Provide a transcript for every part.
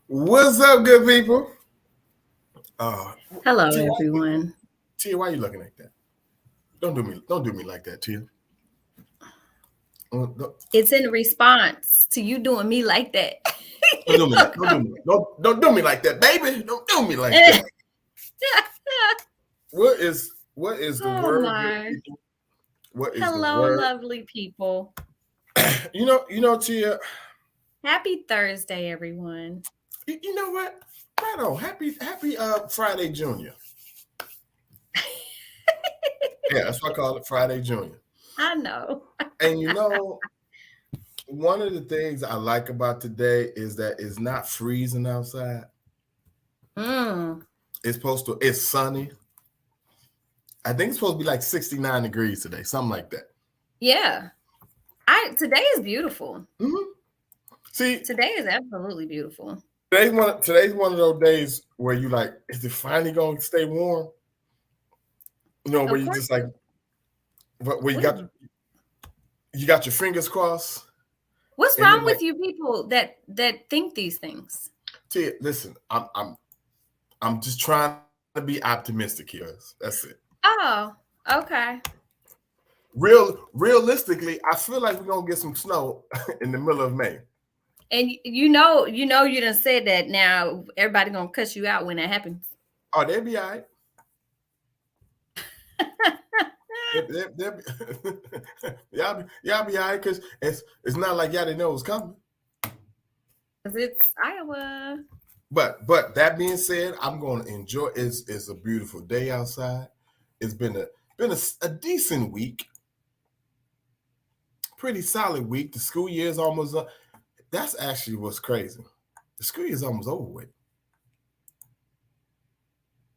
What's up, good people? Uh, Hello, Tia, everyone. Why are you looking like that? Don't do me like that, Tia. It's in response to you doing me like that. Don't do me like don't do me like that, baby. Don't do me like that. What is the Oh word, good my. people? What is the Hello, word? lovely people. Tia. Happy Thursday, everyone. You know what? Right on. Happy Friday Junior. Yeah, that's what I call it, Friday Junior. I know. And one of the things I like about today is that it's not freezing outside. Mm, It's sunny. I think it's supposed to be like 69 degrees today, something like that. yeah. Today is beautiful. Mm-hmm. See, Today is absolutely beautiful. today's one of those days where you like, is it finally going to stay warm? Where Of you course. just like, where What is, you got your fingers crossed, what's and wrong then like, with you people that think these things? see, listen, I'm just trying to be optimistic here. That's it. Oh, okay. Realistically, I feel like we're gonna get some snow in the middle of May. And you done said that. Now everybody gonna cuss you out when that happens. Oh, they'll be all right. They'll be, y'all be all right because it's not like y'all didn't know it was coming. Cause it's Iowa. But that being said, I'm going to enjoy. It's a beautiful day outside. It's been a decent week, pretty solid week. The school year is almost up. That's actually what's crazy. The school year is almost over with.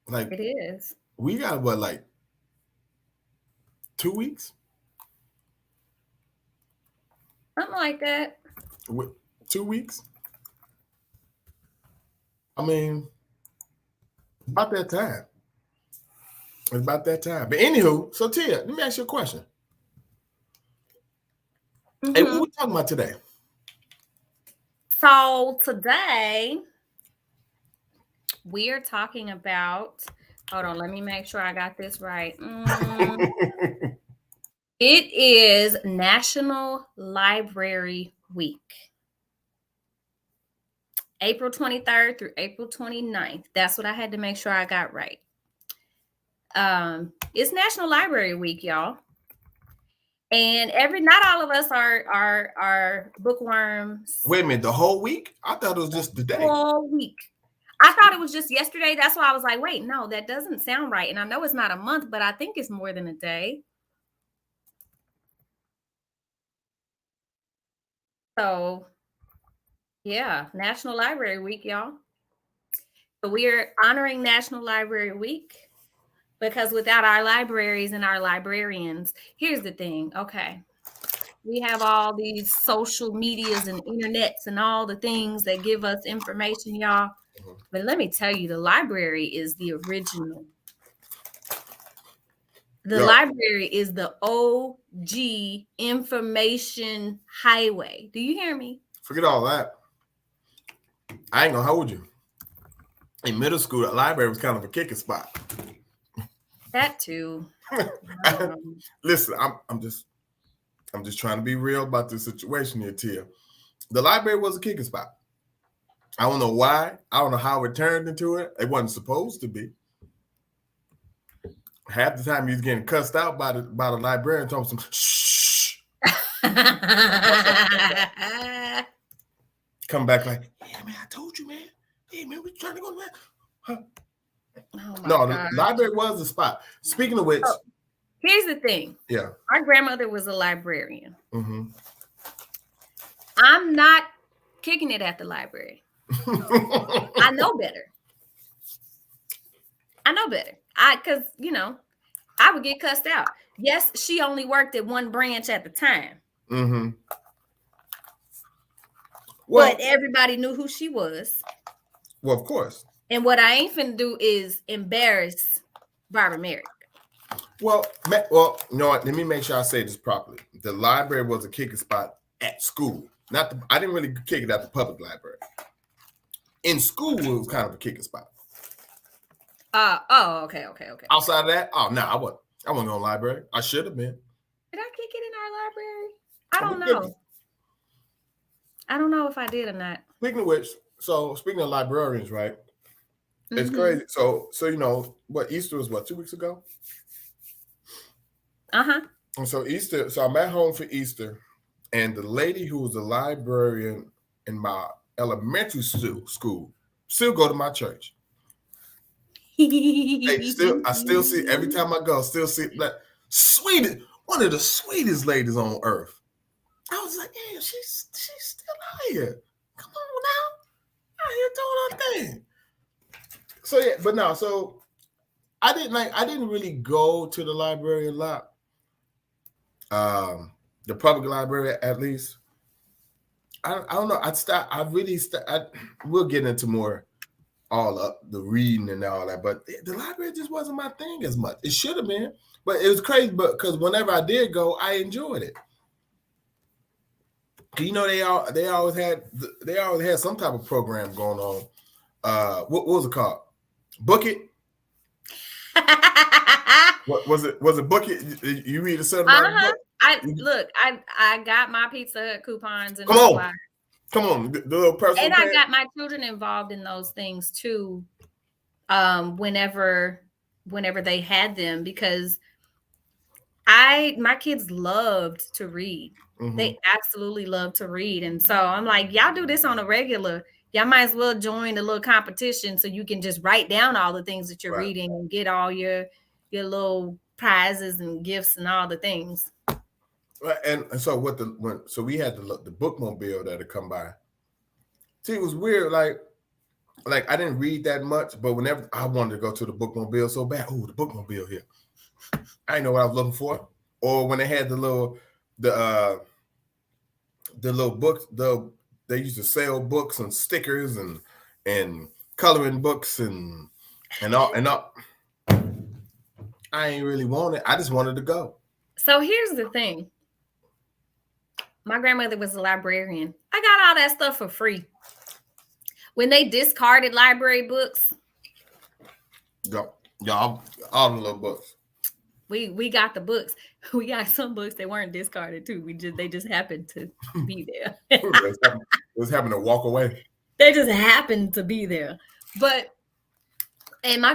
Like It is. we got what, like 2 weeks? Something like that. 2 weeks? I mean, about that time. It's about that time. But anywho, so Tia, let me ask you a question. Hey, what we talking about today? So today we are talking about. Hold on, let me make sure I got this right. It is National Library Week. April 23rd through April 29th. That's what I had to make sure I got right. It's National Library Week, y'all. And not all of us are bookworms. Wait a minute, the whole week? I thought it was just the day. Whole week. I thought it was just yesterday. That's why I was like, wait, no, that doesn't sound right. And I know it's not a month, but I think it's more than a day. So, yeah, National Library Week, y'all. So we are honoring National Library Week because without our libraries and our librarians, here's the thing. Okay. We have all these social medias and internets and all the things that give us information, y'all. But let me tell you, the library is the original. The library is the OG information highway. Do you hear me? Forget all that. I ain't gonna hold you. In middle school, the library was kind of a kicking spot. That too. Listen, I'm just trying to be real about this situation here, Tia. The library was a kicking spot. I don't know why. I don't know how it turned into it. It wasn't supposed to be. Half the time, he was getting cussed out by the librarian, telling him, "Shh." Come back like, "Yeah, man, I told you, man. Hey, man, we trying to go to that." Huh? No, the library was the spot. Speaking of which, here's the thing. Yeah, our grandmother was a librarian. Mm-hmm. I'm not kicking it at the library. I know better. Because, I would get cussed out. Yes, she only worked at one branch at the time. Mm-hmm. Well, but everybody knew who she was. Well, of course. And what I ain't finna do is embarrass Barbara Merrick. Well, you know what? Let me make sure I say this properly. The library was a kicking spot at school. I didn't really kick it at the public library. In school, it was kind of a kicking spot. Okay. Outside of that, no, I wasn't going to the library. I should have been. Did I kick it in our library? I don't know. I don't know if I did or not. Speaking of which, speaking of librarians, right? It's crazy. So you know what? Easter was 2 weeks ago. And so Easter. So I'm at home for Easter, and the lady who was the librarian in my elementary school still go to my church. I still see every time I go. Still see that sweetest, one of the sweetest ladies on earth. I was like, yeah, she's still out here. Come on now, out here doing her thing. So yeah, but no, so I didn't really go to the library a lot. The public library, at least. I don't know. We'll get into more all up the reading and all that, but the library just wasn't my thing as much. It should have been, but it was crazy. But because whenever I did go, I enjoyed it. You know, they always had some type of program going on. What was it called? Book It. What was it? Was it Book It? You read a certain amount of book? I got my Pizza Hut coupons and come on, the little person. And I got my children involved in those things too. Whenever they had them, because my kids loved to read. Mm-hmm. They absolutely love to read, and so I'm like, y'all do this on a regular. Y'all might as well join the little competition so you can just write down all the things that you're reading and get all your little prizes and gifts and all the things. And so so we had the bookmobile that had come by. See, it was weird. Like I didn't read that much, but whenever I wanted to go to the bookmobile so bad, the bookmobile here. I didn't know what I was looking for. Or when they had the little books, they used to sell books and stickers and coloring books and all. I ain't really want it. I just wanted to go. So here's the thing. My grandmother was a librarian. I got all that stuff for free. When they discarded library books. Y'all, all the little books. We got the books. We got some books that weren't discarded too. They just happened to be there. It was having to walk away. They just happened to be there. And my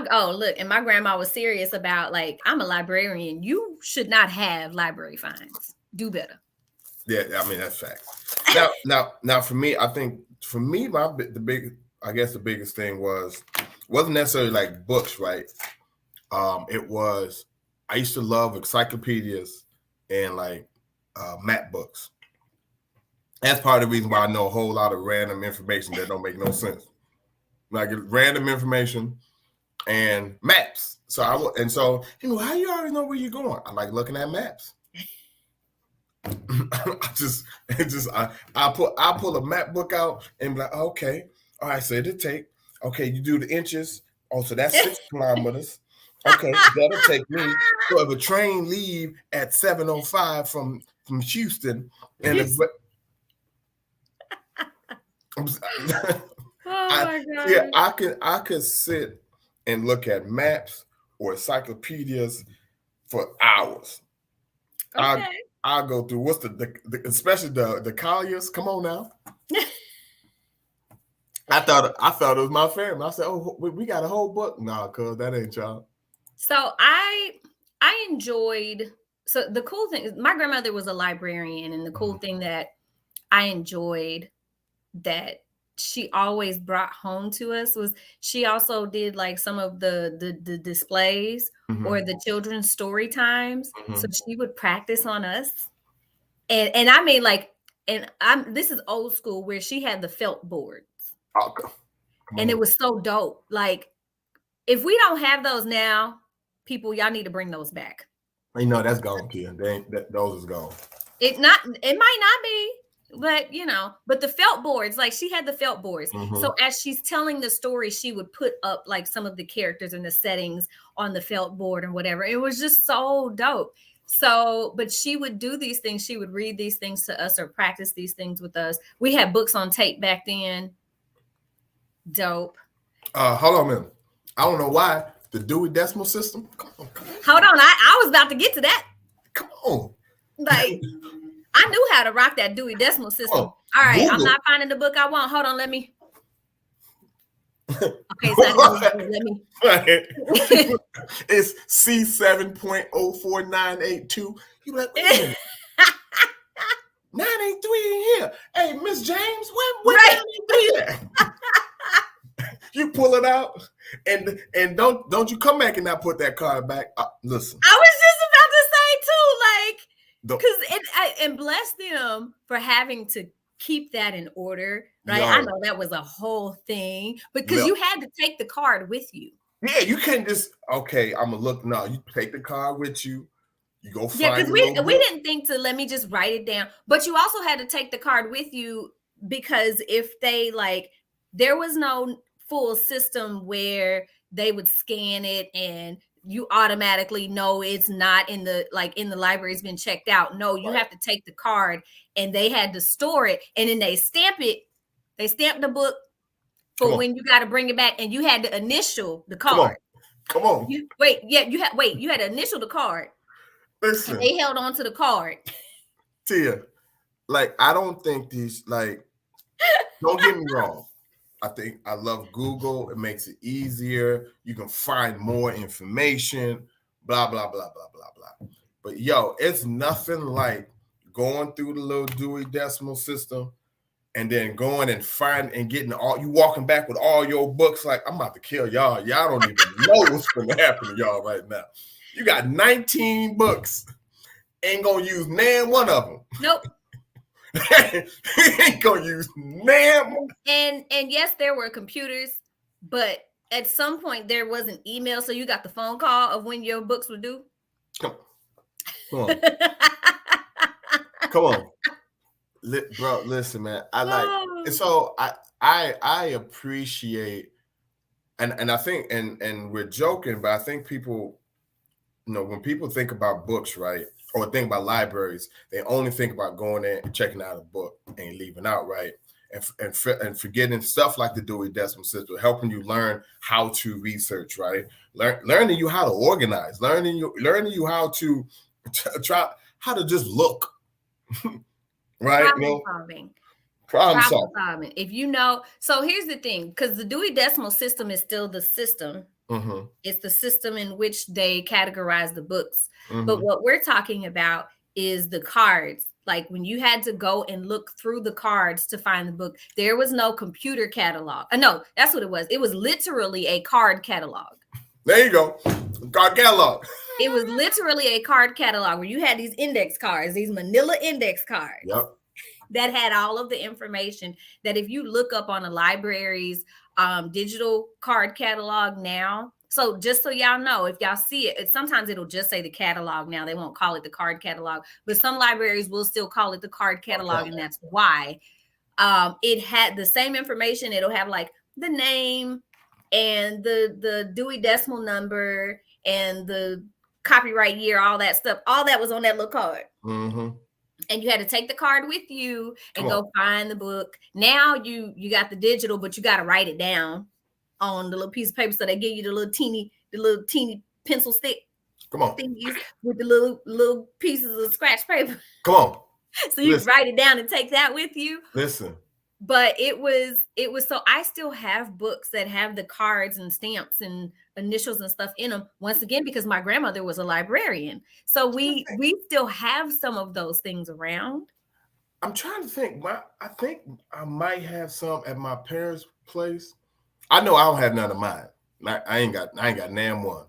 grandma was serious about, like, I'm a librarian. You should not have library fines. Do better. Yeah, I mean, that's fact. Now for me, I think the biggest thing wasn't necessarily like books, right? It was, I used to love encyclopedias and like map books. That's part of the reason why I know a whole lot of random information that don't make no sense. Like random information and maps. So how you always know where you're going? I like looking at maps. I pull a map book out and be like, okay, all right, so it'll take, okay, you do the inches. Oh, so that's 6 kilometers. Okay, that'll take me. So if a train leave at 7:05 from Houston, and my God. I could sit and look at maps or encyclopedias for hours. Okay. I'll go through what's especially the Colliers. Come on now. I thought it was my family. I said, "Oh, we got a whole book." Nah, cuz that ain't y'all. So I enjoyed. So the cool thing is, my grandmother was a librarian, and the cool thing that I enjoyed that she always brought home to us was she also did like some of the displays or the children's story times. So she would practice on us. And I mean, like, this is old school where she had the felt boards. And it was so dope. Like, if we don't have those now, people, y'all need to bring those back. You know, that's gone, kid. Those is gone. It might not be. But you know, but the felt boards, like she had the felt boards. Mhm. So as she's telling the story, she would put up like some of the characters and the settings on the felt board or whatever. It was just so dope. So, but she would do these things. She would read these things to us or practice these things with us. We had books on tape back then. Dope. Hold on a minute. I don't know why the Dewey Decimal System. Come on. Hold on, I was about to get to that. Come on. Like, I knew how to rock that Dewey Decimal System. Oh, all right, Google. I'm not finding the book I want. Hold on, let me. Okay, so let me. It's C7.04982. You like, wait a minute. 983 in here. Hey, Miss James, what Right. 983 at? You pull it out, and don't you come back and not put that card back. Listen, I was just about to say too, like, Don't- because and bless them for having to keep that in order, right? Yo. I know that was a whole thing because Yep. you had to take the card with you. yeah, you can't just okay. I'm gonna look. No, you take the card with you. You go find. Yeah, because your little we book. didn't think to let me just write it down, but you also had to take the card with you because if they like, there was no full system where they would scan it and you automatically know it's not in the library, it's been checked out. No, you Right. have to take the card and they had to store it and then they stamp it. They stamp the book for Come on. when you got to bring it back and you had to initial the Come on. card. Come on. You had to initial the card. Listen, And they held on to the card. Tia, like I don't think these like. Don't get me wrong. I love Google. It makes it easier. You can find more information. Blah blah blah blah blah blah. But yo, it's nothing like going through the little Dewey Decimal System and then going and getting you walking back with all your books. Like I'm about to kill y'all. Y'all don't even know what's going to happen to y'all right now. You got 19 books. Ain't gonna use one of them. Nope. Ain't gonna use one. And yes, there were computers, but at some point there was an email, so you got the phone call of when your books were due. Come on. Come on. Bro, listen, man. I appreciate and I think and we're joking, but I think people, when people think about books, right, or think about libraries, they only think about going there and checking out a book and leaving out, right, and forgetting stuff like the Dewey Decimal System, helping you learn how to research, right, learning you how to organize, learning you how to try how to just look, right, problem solving. If so here's the thing, because the Dewey Decimal System is still the system. Mm-hmm. It's the system in which they categorize the books. Mm-hmm. But what we're talking about is the cards. Like when you had to go and look through the cards to find the book, there was no computer catalog. No, that's what it was. It was literally a card catalog. There you go. Card catalog. It was literally a card catalog where you had these index cards, these manila index cards. Yep. That had all of the information that if you look up on a library's digital card catalog now. So just so y'all know, if y'all see it, sometimes it'll just say the catalog now. They won't call it the card catalog, but some libraries will still call it the card catalog. And that's why it had the same information. It'll have like the name and the Dewey Decimal number and the copyright year, all that stuff. All that was on that little card. Mm-hmm. And you had to take the card with you and go find the book. Now you got the digital, but you got to write it down on the little piece of paper. So they give you the little teeny pencil stick. Come on. Thingies with the little pieces of scratch paper. Come on. So you can write it down and take that with you. Listen. But it was so I still have books that have the cards and stamps and initials and stuff in them, once again, because my grandmother was a librarian. So we still have some of those things around. I'm trying to think. I think I might have some at my parents' place. I know I don't have none of mine. I ain't got none one.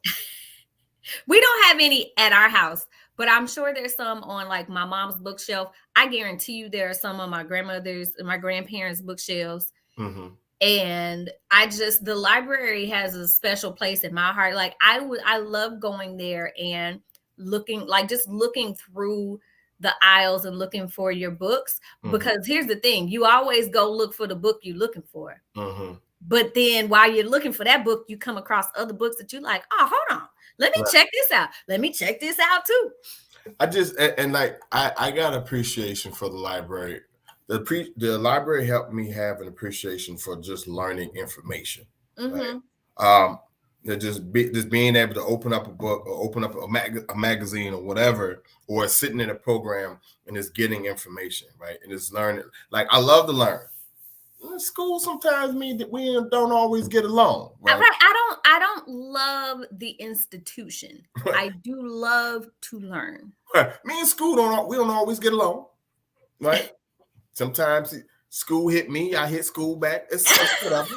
We don't have any at our house, but I'm sure there's some on like my mom's bookshelf. I guarantee you there are some on my grandmother's and my grandparents' bookshelves. Mm-hmm. And the library has a special place in my heart. Like I love going there and looking through the aisles and looking for your books. Because here's the thing, you always go look for the book you're looking for. But then while you're looking for that book, you come across other books that you like, oh, hold on, let me check this out. Let me check this out too. I got appreciation for the library. The library helped me have an appreciation for just learning information. Right? Just being able to open up a book or open up a magazine or whatever, or sitting in a program and just getting information, right? And just learning. Like, I love to learn. School sometimes means that we don't always get along. Right? I don't love the institution. Right. I do love to learn. Right. Me and school we don't always get along. Right? Sometimes school hit me, I hit school back. It's whatever.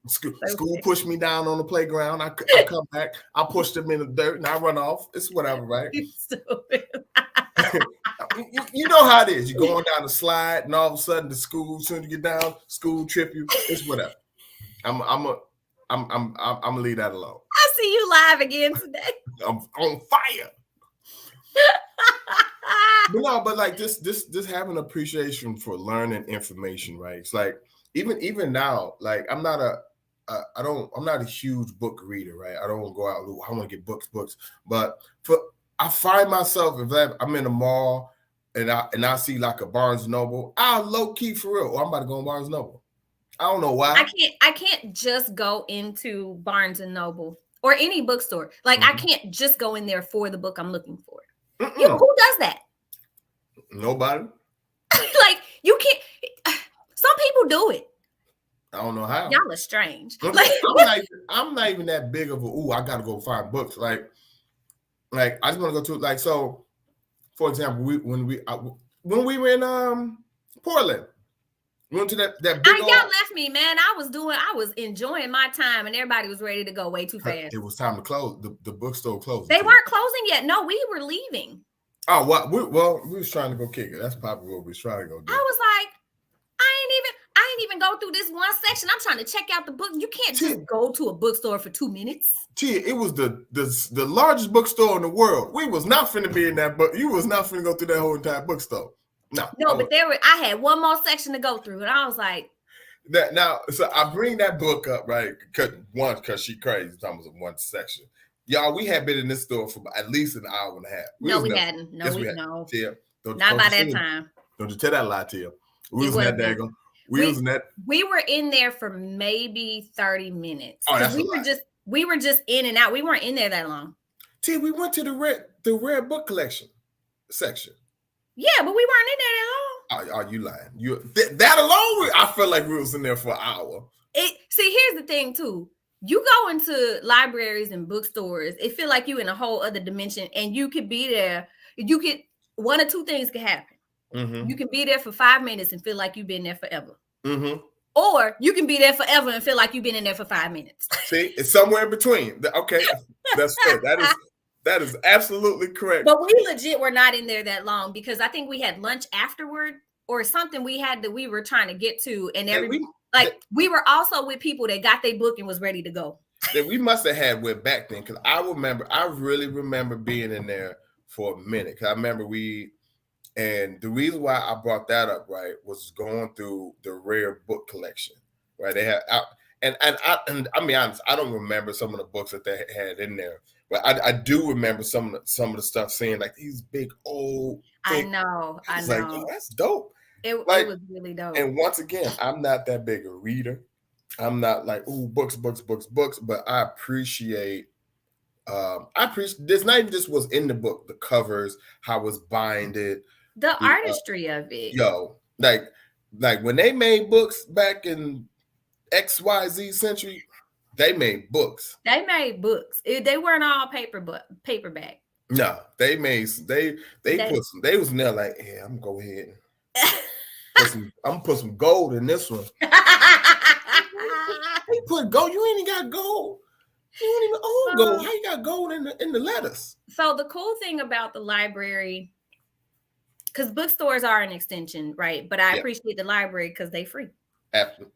School pushed me down on the playground. I come back. I push them in the dirt and I run off. It's whatever, right? You know how it is. You're going down the slide, and all of a sudden, the school, as soon as you get down, school trip you. It's whatever. I'm gonna leave that alone. I see you live again today. I'm on fire. But like this having appreciation for learning information, right? It's like even now, like I'm not a huge book reader, right? I don't go out. I want to get books, but I find myself if I'm in a mall and I see like a Barnes & Noble, I'll low key for real. I'm about to go on Barnes & Noble. I don't know why. I can't just go into Barnes & Noble or any bookstore. Like I can't just go in there for the book I'm looking for. You know, who does that? Nobody. Like you can't. Some people do it. I don't know how. Y'all are strange. I'm not even that big of a. I gotta go find books. Like I just want to go to like so. For example, when we were in Portland, we went to that big. Y'all left me, man. I was enjoying my time, and everybody was ready to go way too fast. It was time to close. The bookstore closed. They weren't closing yet. No, we were leaving. Oh, we was trying to go kick it. That's probably what we was trying to go do. I was like, I ain't even go through this one section. I'm trying to check out the book. You can't just go to a bookstore for 2 minutes. It was the largest bookstore in the world. We was not finna be in that book. You was not finna go through that whole entire bookstore. No, but I had one more section to go through, and I was like, that now. So I bring that book up, right? Because she crazy. Talking about one section. Y'all, we had been in this store for at least an hour and a half. We hadn't. No, we no. Tia, not by that time. Don't you tell that lie, Tia. We was in that daggone. We were in there for maybe 30 minutes. Oh, that's we were just in and out. We weren't in there that long. Tia, we went to the rare book collection section. Yeah, but we weren't in there that long. Are you lying? That alone, I felt like we was in there for an hour. See, here's the thing too. You go into libraries and bookstores, it feel like you in a whole other dimension, and you could be there. One or two things could happen. You can be there for 5 minutes and feel like you've been there forever. Or you can be there forever and feel like you've been in there for 5 minutes. See, it's somewhere in between. Okay, that's fair. That is absolutely correct. But we legit were not in there that long because I think we had lunch afterward or something we were trying to get to, and we were also with people that got their book and was ready to go. That we must have had went back then because I really remember being in there for a minute. Because I remember and the reason why I brought that up, right, was going through the rare book collection, right? They had, and I'll be honest, I don't remember some of the books that they had in there, but I do remember some of the stuff saying like these big old. I know. Like, oh, that's dope. It was really dope. And once again, I'm not that big a reader. I'm not like, ooh, books, but I appreciate. This not even just was in the book, the covers, how it's binded. The artistry of it. Yo, like when they made books back in XYZ century, they made books. They weren't all paperback. No, they was in there like, yeah, I'm gonna go ahead and I'm gonna put some gold in this one. You put gold, you ain't got gold. You don't even own gold. How you got gold in the letters? So the cool thing about the library, because bookstores are an extension, right? But I appreciate the library because they free. Absolutely.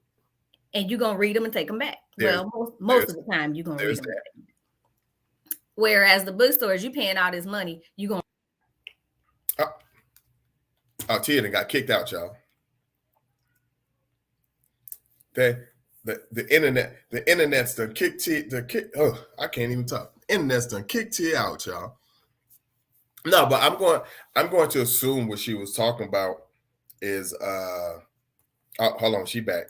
And you're going to read them and take them back. Most of the time you're going to read them. Whereas the bookstores, you're paying all this money. You're going Oh, Tia done got kicked out, y'all. The internet's done kicked Tia. Oh, I can't even talk. The internet's done kicked Tia out, y'all. No, but I'm going to assume what she was talking about is hold on, she back.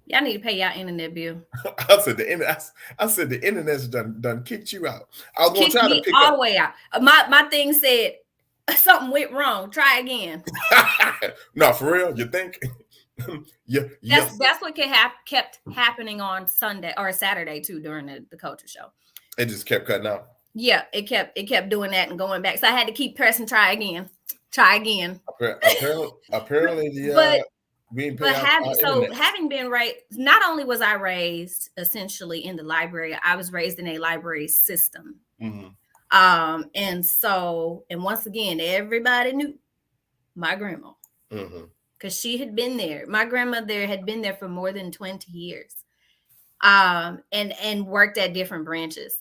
Y'all need to pay y'all internet bill. I said the internet's done kicked you out. I was gonna try to pick all the way out. My thing said something went wrong. Try again. No, for real, you think? Yeah, that's what kept happening on Sunday or Saturday too during the culture show. It just kept cutting out. Yeah, it kept doing that and going back. So I had to keep pressing try again. Apparently having been raised, not only was I raised essentially in the library, I was raised in a library system. Mm-hmm. And once again, everybody knew my grandma. Mm-hmm. Because she had been there. My grandmother had been there for more than 20 years. And worked at different branches.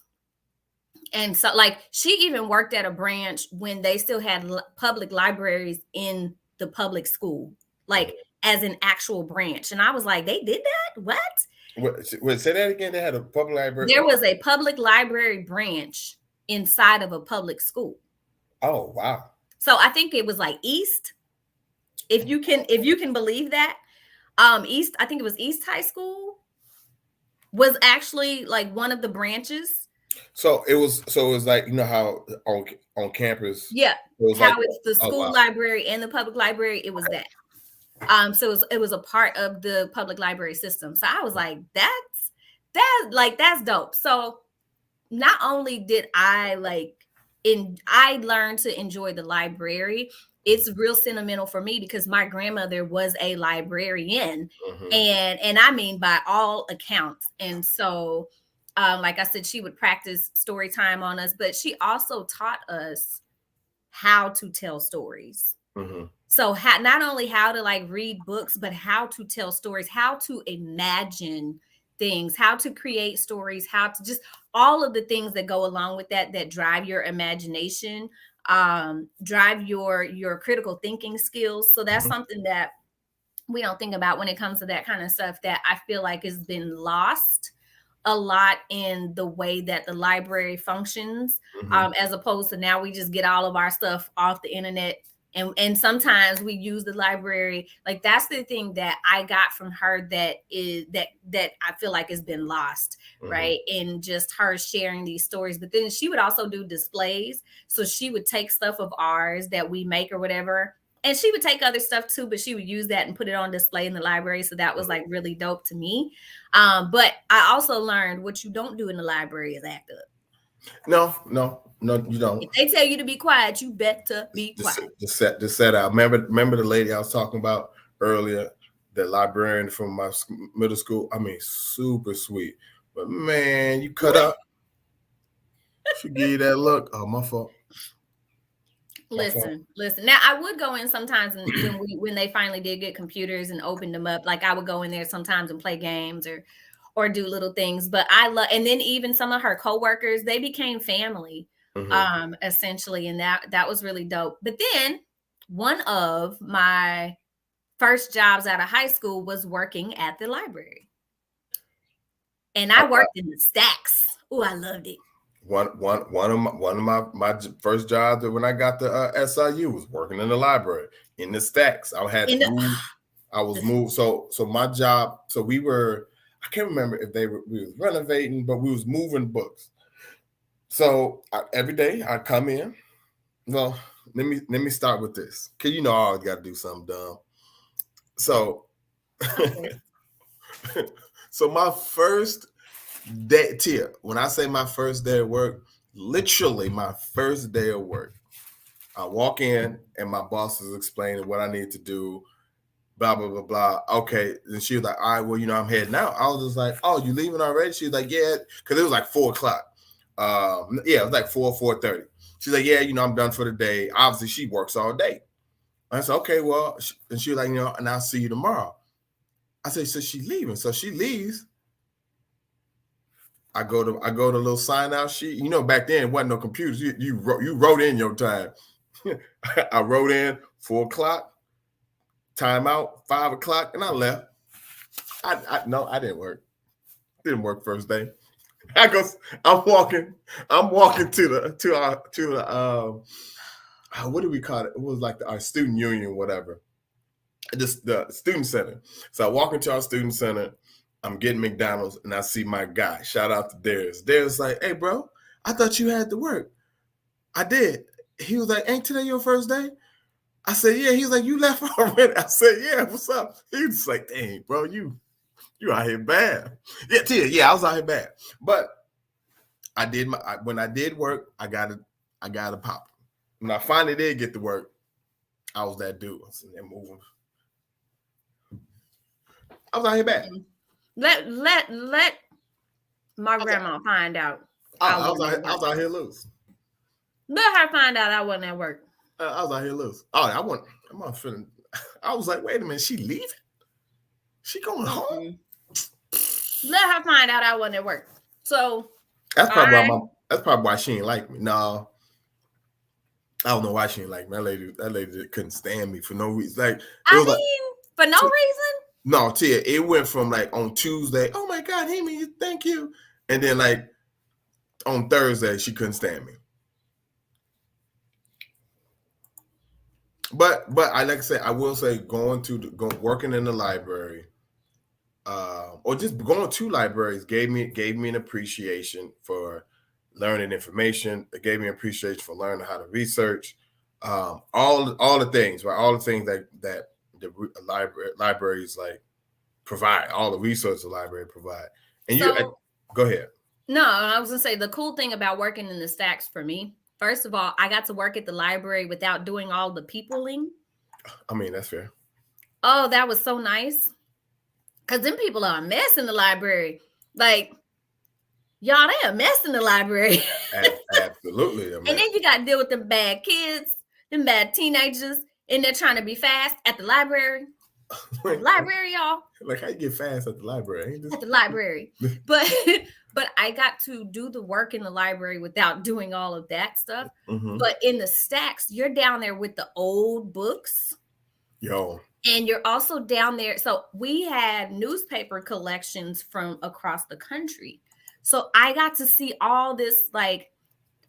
And so, like, she even worked at a branch when they still had public libraries in the public school, like as an actual branch. And I was like, they did that? What? Say that again. They had a public library. There was a public library branch inside of a public school. Oh, wow. So I think it was like East. If you can believe that, East, I think it was East High School, was actually like one of the branches. So it was like, you know how on campus, yeah, it's the school library and the public library. It was that. So it was a part of the public library system. So I was like, that's dope. So not only did I learned to enjoy the library, it's real sentimental for me because my grandmother was a librarian, mm-hmm. and I mean by all accounts. And so, like I said, she would practice story time on us, but she also taught us how to tell stories. Mm-hmm. So not only how to like read books, but how to tell stories, how to imagine things, how to create stories, how to just all of the things that go along with that drive your imagination, drive your critical thinking skills. So that's something that we don't think about when it comes to that kind of stuff that I feel like has been lost a lot in the way that the library functions, as opposed to now we just get all of our stuff off the internet. And sometimes we use the library. Like that's the thing that I got from her that I feel like has been lost, right? In just her sharing these stories. But then she would also do displays. So she would take stuff of ours that we make or whatever. And she would take other stuff too, but she would use that and put it on display in the library. So that was like really dope to me. But I also learned what you don't do in the library is act up. No, you don't. If they tell you to be quiet, you better be quiet. Just set out. Remember the lady I was talking about earlier, the librarian from my middle school? I mean, super sweet. But man, you cut up. She give you that look. Oh, my fault. Listen. Now I would go in sometimes when they finally did get computers and opened them up. Like I would go in there sometimes and play games or do little things. But I love, and then even some of her coworkers, they became family, essentially, and that was really dope. But then one of my first jobs out of high school was working at the library, and I worked in the stacks. Oh, I loved it. One of my first jobs when I got to SIU was working in the library in the stacks. I was moved. So my job. So we were. I can't remember if we was renovating, but we was moving books. So every day I come in. Well, let me start with this, cause you know I always got to do something dumb. So, so my first day, Tia, when I say my first day of work, literally my first day of work, I walk in and my boss is explaining what I need to do, blah, blah, blah, blah. Okay. And she was like, all right, well, you know, I'm heading out. I was just like, oh, you leaving already? She was like, yeah, because it was like 4:00. Yeah, it was like 4:30. She's like, yeah, you know, I'm done for the day. Obviously, she works all day. I said, okay, well, and she was like, you know, and I'll see you tomorrow. I said, so she's leaving. So she leaves. I go to a little sign out sheet. You know, back then it wasn't no computers. You wrote in your time. I wrote in 4 o'clock, timeout, 5 o'clock, and I left. No, I didn't work. Didn't work first day. I'm walking to the what do we call it? It was like our student union, whatever. Just the student center. So I walk into our student center. I'm getting McDonald's, and I see my guy. Shout out to Darius. Darius like, hey, bro, I thought you had to work. I did. He was like, ain't today your first day? I said, yeah. He's like, you left already? I said, yeah. What's up? He was like, dang, bro, you out here bad. Yeah, Tia, yeah, I was out here bad. But I did when I did work, I got a pop. When I finally did get to work, I was that dude. I was in there moving. I was out here bad. Let my grandma find out. I was out here loose. Let her find out I wasn't at work. I was out here loose. Oh, I'm not feeling. I was like, wait a minute, she leaving? She going home? Let her find out I wasn't at work. So that's probably why she ain't like me. No, I don't know why she ain't like me. That lady couldn't stand me for no reason. Like for no reason. No, Tia, it went from like on Tuesday, oh my God, Amy, thank you. And then like on Thursday, she couldn't stand me. But I like I said, I will say working in the library, or just going to libraries gave me an appreciation for learning information. It gave me an appreciation for learning how to research, all the things, right? All the things that the libraries like provide, all the resources the library provide. And go ahead. No, I was gonna say the cool thing about working in the stacks for me, first of all, I got to work at the library without doing all the peopling. I mean, that's fair. Oh, that was so nice. Because them people are a mess in the library. Like, y'all, they a mess in the library. Absolutely. And then you got to deal with them bad kids, them bad teenagers, and they're trying to be fast at the library. Library, y'all. Like, how you get fast at the library? At the library. But I got to do the work in the library without doing all of that stuff. Mm-hmm. But in the stacks, you're down there with the old books. Yo. And you're also down there. So we had newspaper collections from across the country. So I got to see all this, like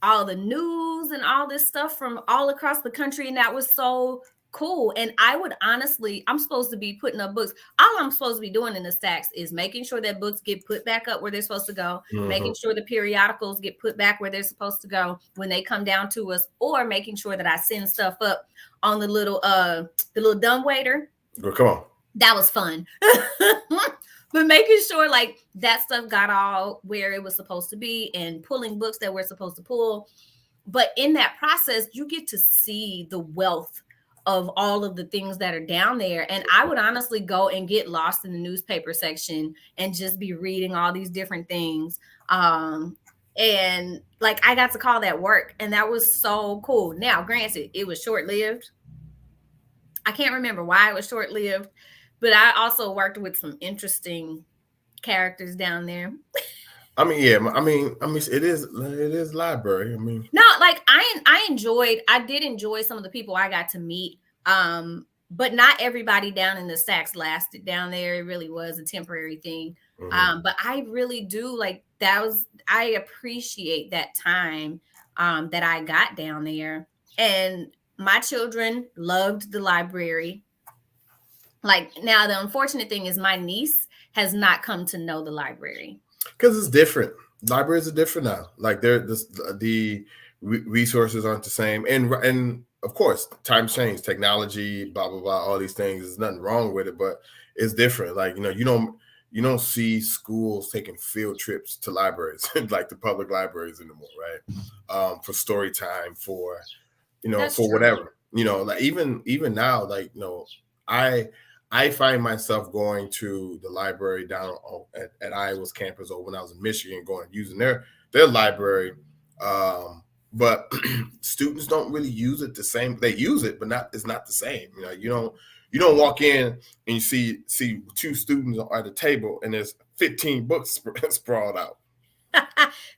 all the news and all this stuff from all across the country. And that was so cool. And I would honestly, I'm supposed to be putting up books. All I'm supposed to be doing in the stacks is making sure that books get put back up where they're supposed to go, making sure the periodicals get put back where they're supposed to go when they come down to us, or making sure that I send stuff up on the little dumbwaiter. Come on. That was fun. But making sure like that stuff got all where it was supposed to be and pulling books that we're supposed to pull. But in that process, you get to see the wealth of all of the things that are down there. And I would honestly go and get lost in the newspaper section and just be reading all these different things. And like, I got to call that work, and that was so cool. Now, granted, it was short-lived. I can't remember why it was short-lived, but I also worked with some interesting characters down there. I mean, yeah. I mean, it is library. I mean, no, like I did enjoy some of the people I got to meet. But not everybody down in the stacks lasted down there. It really was a temporary thing. Mm-hmm. But I really do like I appreciate that time that I got down there. And my children loved the library. Like, now the unfortunate thing is my niece has not come to know the library. Because it's different. Libraries are different now. Like the resources aren't the same. And of course, times change, technology, blah, blah, blah, all these things. There's nothing wrong with it, but it's different. Like, you don't see schools taking field trips to libraries, like the public libraries anymore, right? For story time, for That's for true. Whatever. Like even now, like, I find myself going to the library down at Iowa's campus, or when I was in Michigan, using their library. But students don't really use it the same. They use it, but it's not the same. You don't walk in and you see two students at a table and there's 15 books sprawled out.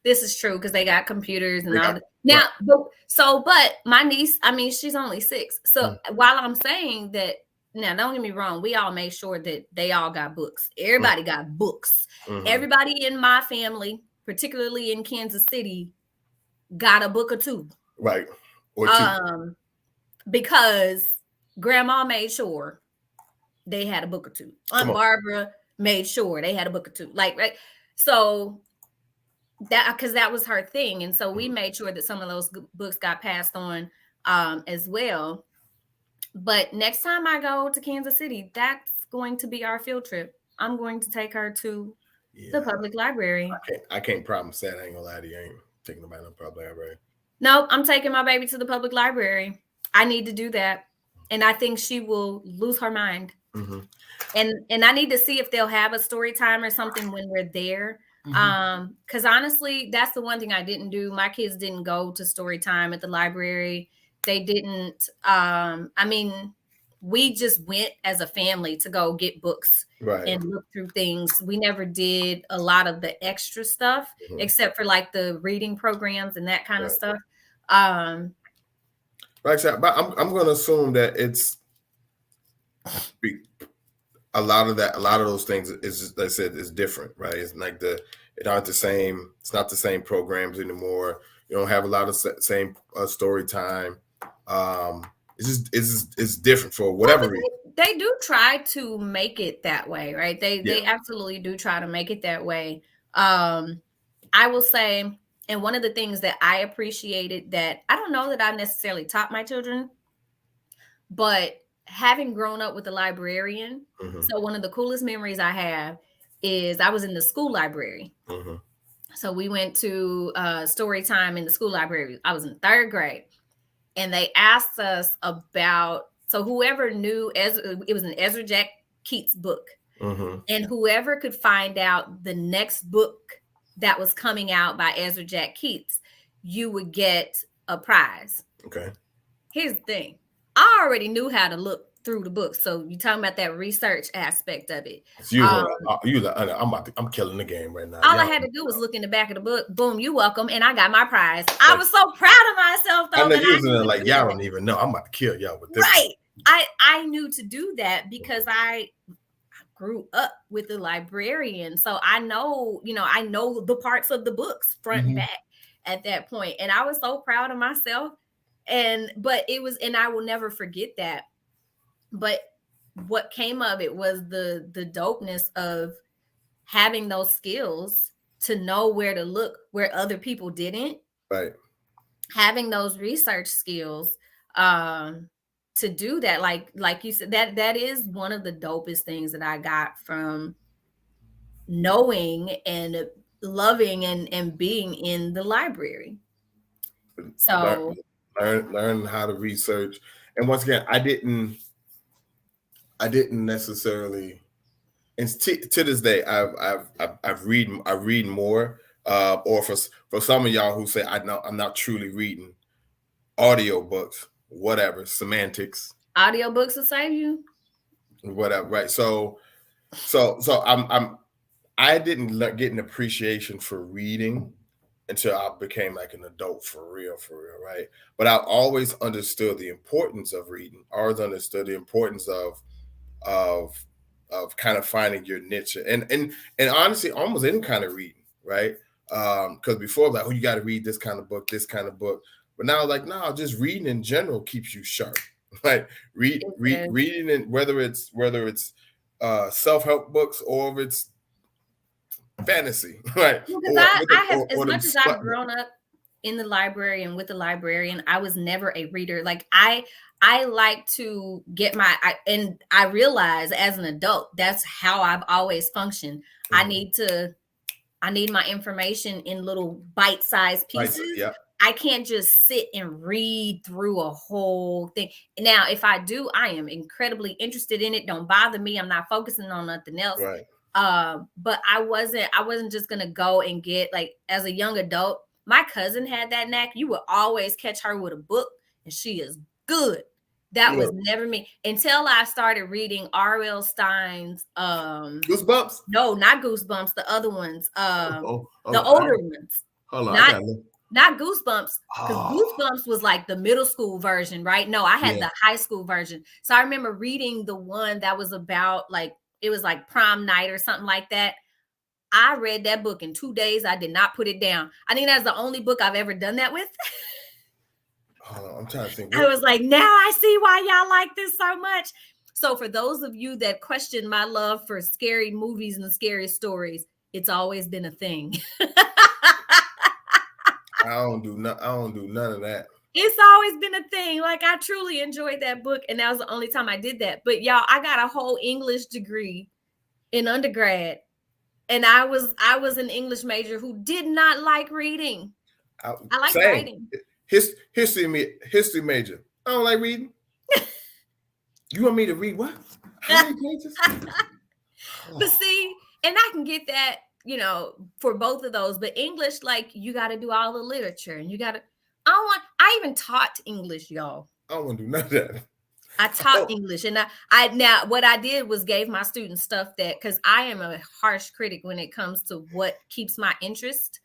This is true because they got computers and They all got- that. Now, but my niece, I mean, she's only 6. So while I'm saying that, now don't get me wrong, we all made sure that they all got books. Everybody got books. Everybody in my family, particularly in Kansas City, got a book or two. Right. Or two. Because grandma made sure they had a book or two. Aunt Barbara made sure they had a book or two. Like, right. So that, because that was her thing. And so we made sure that some of those books got passed on as well. But next time I go to Kansas City, that's going to be our field trip. I'm going to take her to the public library. I can't promise that. I ain't gonna lie to you. I ain't taking nobody to the public library. Nope, I'm taking my baby to the public library. I need to do that. And I think she will lose her mind. And I need to see if they'll have a story time or something when we're there. Because honestly, that's the one thing I didn't do. My kids didn't go to story time at the library. They didn't. I mean, we just went as a family to go get books and look through things. We never did a lot of the extra stuff, except for like the reading programs and that kind of stuff. Right, but I'm going to assume that it's a lot of those things is, like I said, is different, right? It's like it aren't the same. It's not the same programs anymore. You don't have a lot of same story time. It's different for whatever reason. They do try to make it that way, right? They absolutely do try to make it that way. I will say, and one of the things that I appreciated that I don't know that I necessarily taught my children, but having grown up with a librarian, so one of the coolest memories I have is I was in the school library. So we went to story time in the school library. I was in 3rd grade. And they asked us about, so whoever knew, it was an Ezra Jack Keats book. And whoever could find out the next book that was coming out by Ezra Jack Keats, you would get a prize. Okay. Here's the thing. I already knew how to look through the book. So you're talking about that research aspect of it. I'm killing the game right now. All I had to do was look in the back of the book. Boom, you welcome. And I got my prize. I was so proud of myself, though. I know you was in there like, y'all don't even know. I'm about to kill y'all with this. Right. I knew to do that because I grew up with the librarian. So I know, I know the parts of the books front and back at that point. And I was so proud of myself. But it was, and I will never forget that. But what came of it was the dopeness of having those skills to know where to look where other people didn't. Right. Having those research skills to do that, like you said, that is one of the dopest things that I got from knowing and loving and being in the library. So learn how to research. And once again, I didn't necessarily, and to this day, I read more. Or for some of y'all who say I'm not truly reading, audiobooks, whatever, semantics. Audiobooks will save you. Whatever, right? So I didn't get an appreciation for reading until I became like an adult for real, right? But I always understood the importance of reading. I always understood the importance of kind of finding your niche and honestly, almost any kind of reading, right? Because before, like, you got to read this kind of book. But now, like, no, just reading in general keeps you sharp. Like reading, and whether it's self-help books or if it's fantasy, right? Because I've grown up in the library and with the librarian, I was never a reader. Like I like to get and I realize as an adult, that's how I've always functioned. I need my information in little bite-sized pieces. Yeah. I can't just sit and read through a whole thing. Now, if I do, I am incredibly interested in it. Don't bother me. I'm not focusing on nothing else. Right. But I wasn't just gonna go and get, like, as a young adult, my cousin had that knack. You would always catch her with a book and she is good. That was never me until I started reading R.L. Stein's Goosebumps. No, not Goosebumps. The other ones, the older ones. Hold on, not Goosebumps, because Goosebumps was like the middle school version, right? No, I had the high school version. So I remember reading the one that was about like, it was like prom night or something like that. I read that book in 2 days. I did not put it down. I think that's the only book I've ever done that with. Hold on, I'm trying to think. I was like, now I see why y'all like this so much. So for those of you that question my love for scary movies and scary stories, it's always been a thing. I don't do none of that. It's always been a thing. Like, I truly enjoyed that book, and that was the only time I did that. But y'all, I got a whole English degree in undergrad, and I was an English major who did not like reading. I like writing. History major. I don't like reading. You want me to read what? How many pages? But see, and I can get that, for both of those. But English, like, you got to do all the literature, and you got to. I even taught English, y'all. I don't want to do none of that. I taught English, and now what I did was gave my students stuff that, because I am a harsh critic when it comes to what keeps my interest.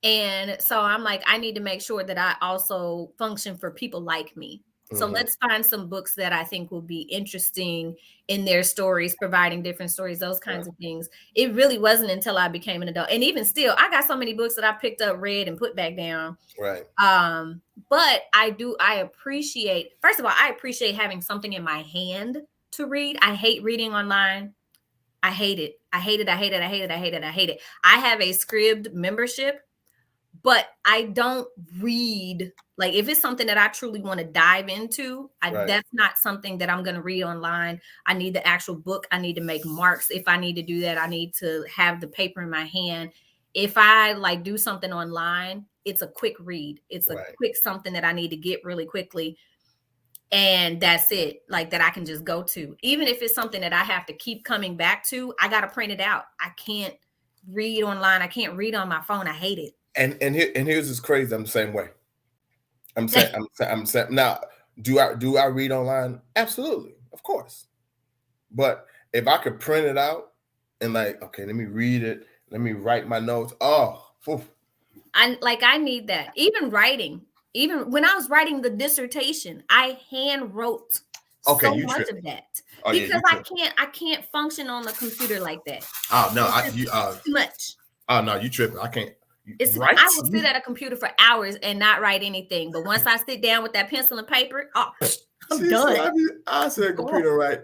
And so I'm like, I need to make sure that I also function for people like me. So let's find some books that I think will be interesting in their stories, providing different stories, those kinds of things. It really wasn't until I became an adult. And even still, I got so many books that I picked up, read, and put back down. Right. But I appreciate, first of all, I appreciate having something in my hand to read. I hate reading online. I hate it. I hate it. I hate it. I hate it. I hate it. I hate it. I have a Scribd membership, but I don't read. Like, if it's something that I truly want to dive into, that's not something that I'm going to read online. I need the actual book. I need to make marks. If I need to do that, I need to have the paper in my hand. If I like do something online, it's a quick read. It's a quick something that I need to get really quickly. And that's it, like, that I can just go to. Even if it's something that I have to keep coming back to, I got to print it out. I can't read online. I can't read on my phone. I hate it. And here's what's crazy. I'm the same way. I'm saying now, do I read online? Absolutely, of course. But if I could print it out and like, okay, let me read it, let me write my notes. I need that. Even writing, even when I was writing the dissertation, I hand wrote so much of that because I can't function on the computer like that. Oh no, too much. Oh no, you tripping? I can't. I will sit at a computer for hours and not write anything. But once I sit down with that pencil and paper, I'm done. I said computer, right?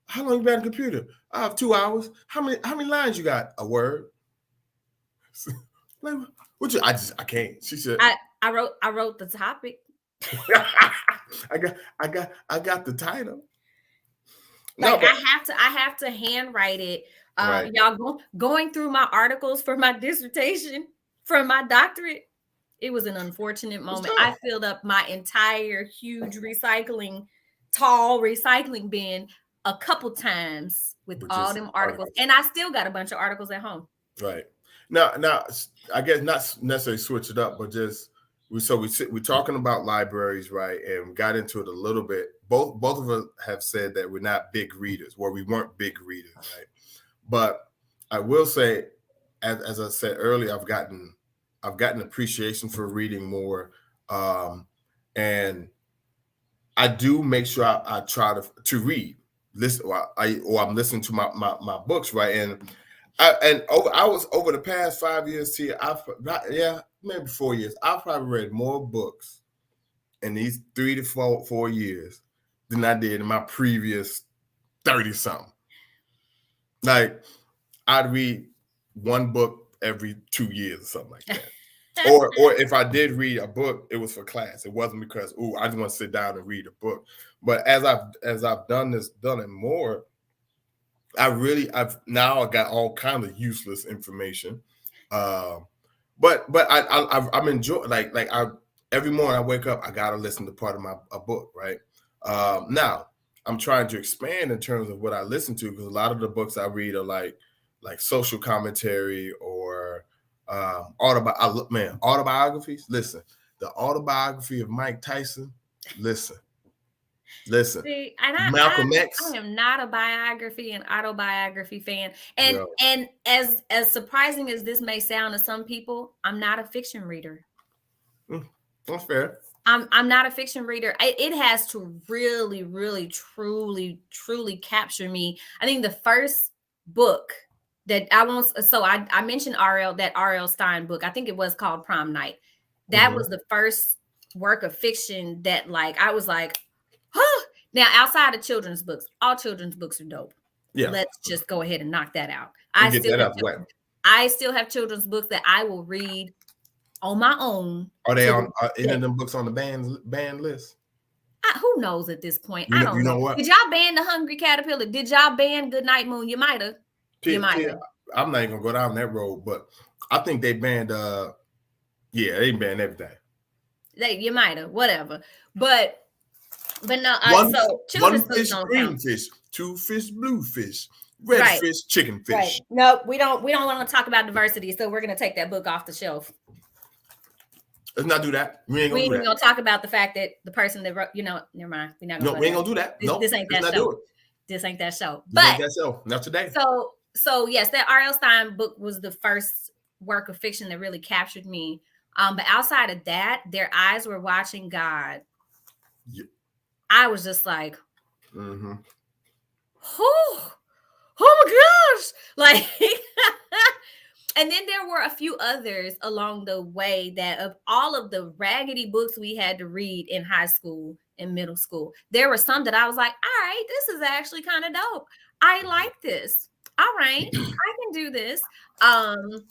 How long you been on a computer? I have 2 hours. How many lines you got? A word. I can't. She said I wrote the topic. I got the title. I have to handwrite it. Y'all going through my articles for my dissertation, for my doctorate, it was an unfortunate moment. I filled up my entire huge tall recycling bin a couple times with all them articles. And I still got a bunch of articles at home. Right. Now I guess not necessarily switch it up, but just we're talking about libraries, right? And we got into it a little bit. Both of us have said that we're not big readers, or we weren't big readers, right? But I will say, as I said earlier, I've gotten appreciation for reading more, and I do make sure I try to read, listen, or I'm listening to my books, right? And I was over the past 5 years here. Maybe 4 years. I've probably read more books in these 3 to 4 years than I did in my previous 30 something. Like, I'd read one book every 2 years or something like that. or if I did read a book, it was for class. It wasn't because, I just want to sit down and read a book. But as I've done it more, I've now got all kinds of useless information. But I'm enjoying, like every morning I wake up, I gotta listen to part of a book, right? Now I'm trying to expand in terms of what I listen to, because a lot of the books I read are like social commentary or autobiographies. Listen, the autobiography of Mike Tyson Listen. See, and Malcolm X. I am not a biography and autobiography fan. And Yo. and as surprising as this may sound to some people, I'm not a fiction reader. That's fair. I'm not a fiction reader. It has to really, really, truly capture me. I think the first book that I mentioned R.L. Stine book. I think it was called Prom Night. That was the first work of fiction that like I was like, huh. Now outside of children's books, all children's books are dope. Yeah. Let's just go ahead and knock that out. I still have children's books that I will read on my own. Are they on any of them books on the banned list? Who knows at this point? I don't know. What? Did y'all ban The Hungry Caterpillar? Did y'all ban Goodnight Moon? You might have. I'm not even gonna go down that road, but I think they banned they banned everything. You might have, whatever. But no, one fish, green fish, two fish, blue fish, red fish, chicken fish. Right. Nope, we don't want to talk about diversity, so we're gonna take that book off the shelf. Let's not do that. We ain't gonna talk about the fact that the person that wrote, never mind. We ain't gonna do that. This ain't that show. This ain't that show. But not today. So yes, that R.L. Stine book was the first work of fiction that really captured me. But outside of that, Their Eyes Were Watching God. Yeah. I was just like, oh my gosh. Like, and then there were a few others along the way that of all of the raggedy books we had to read in high school and middle school, there were some that I was like, all right, this is actually kind of dope. I like this. All right, I can do this. And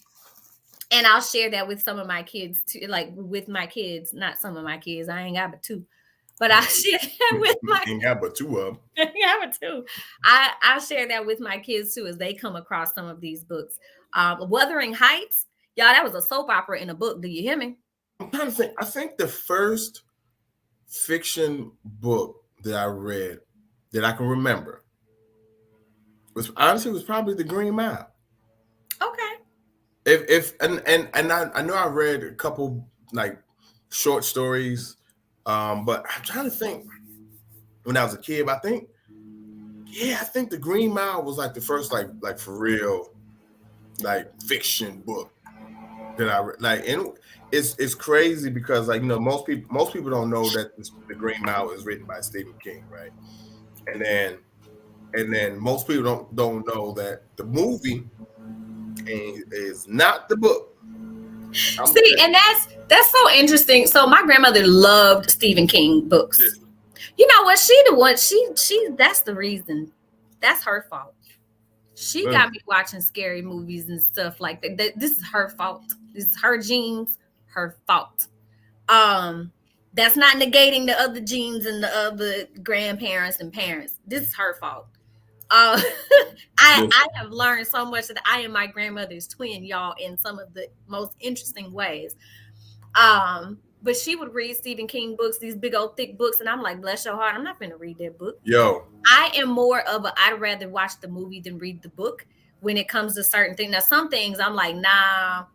I'll share that with some of my kids too, like with my kids, not some of my kids. I ain't got but two. But I share that with my ain't got but two of them. Yeah, but two. I share that with my kids too as they come across some of these books. Wuthering Heights, y'all, that was a soap opera in a book. Do you hear me? I'm trying to think. I think the first fiction book that I read that I can remember was probably The Green Mile. Okay. I know I read a couple like short stories. But I'm trying to think when I was a kid, I think The Green Mile was like the first like for real like fiction book that I read. Like, and it's crazy because like most people don't know that The Green Mile is written by Stephen King, right? And then most people don't know that the movie is not the book. And that's so interesting. So my grandmother loved Stephen King books. Yeah. You know what? She that's the reason. That's her fault. She got me watching scary movies and stuff like that. This is her fault. This is her genes, her fault. That's not negating the other genes and the other grandparents and parents. This is her fault. I have learned so much that I am my grandmother's twin, y'all, in some of the most interesting ways. But she would read Stephen King books, these big old thick books, and I'm like, bless your heart, I'm not going to read that book. Yo, I am more of I'd rather watch the movie than read the book when it comes to certain things. Now, some things I'm like, nah,